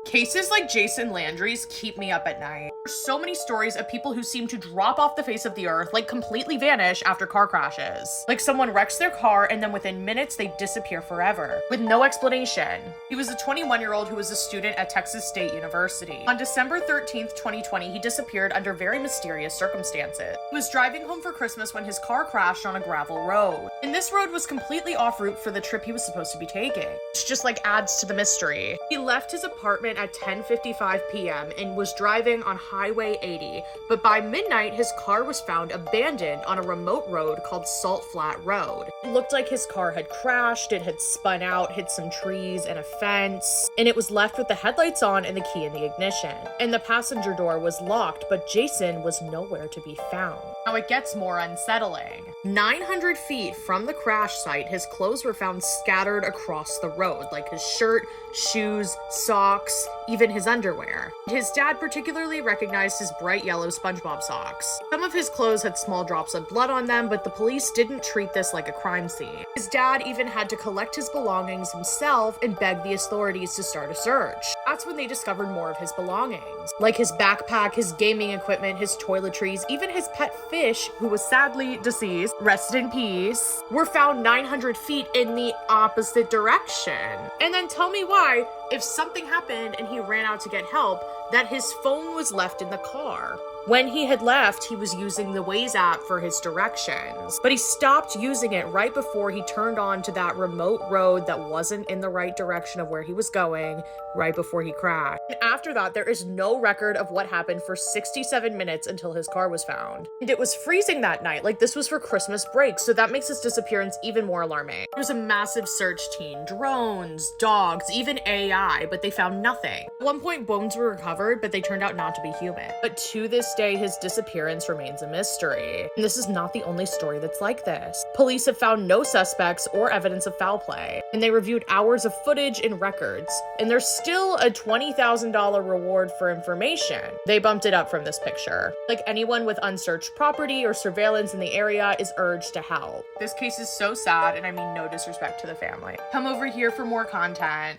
Cases like Jason Landry's keep me up at night. There's so many stories of people who seem to drop off the face of the earth, like completely vanish after car crashes. Like someone wrecks their car and then within minutes they disappear forever, with no explanation. He was a 21-year-old who was a student at Texas State University. On December 13th, 2020, he disappeared under very mysterious circumstances. He was driving home for Christmas when his car crashed on a gravel road. And this road was completely off route for the trip he was supposed to be taking, which just like adds to the mystery. He left his apartment at 10:55 p.m. and was driving on Highway 80, but by midnight his car was found abandoned on a remote road called Salt Flat Road. It looked like his car had crashed, it had spun out, hit some trees and a fence, and it was left with the headlights on and the key in the ignition. And the passenger door was locked, but Jason was nowhere to be found. Now it gets more unsettling. 900 feet from the crash site, his clothes were found scattered across the road, like his shirt, shoes, socks, even his underwear. His dad particularly recognized his bright yellow SpongeBob socks. Some of his clothes had small drops of blood on them, but the police didn't treat this like a crime scene. His dad even had to collect his belongings himself and beg the authorities to start a search. That's when they discovered more of his belongings, like his backpack, his gaming equipment, his toiletries, even his pet fish, who was sadly deceased, rest in peace, were found 900 feet in the opposite direction. And then tell me why, if something happened and he ran out to get help, that his phone was left in the car. When he had left, he was using the Waze app for his directions, but he stopped using it right before he turned on to that remote road that wasn't in the right direction of where he was going, right before he crashed. And after that, there is no record of what happened for 67 minutes until his car was found. And it was freezing that night, like this was for Christmas break, so that makes his disappearance even more alarming. There was a massive search team, drones, dogs, even AI, but they found nothing. At one point, bones were recovered, but they turned out not to be human. But to this day, his disappearance remains a mystery. And this is not the only story that's like this. Police have found no suspects or evidence of foul play, and they reviewed hours of footage and records, and there's still a $20,000 reward for information. They bumped it up from this picture. Like anyone with unsearched property or surveillance in the area is urged to help. This case is so sad, and I mean no disrespect to the family. Come over here for more content.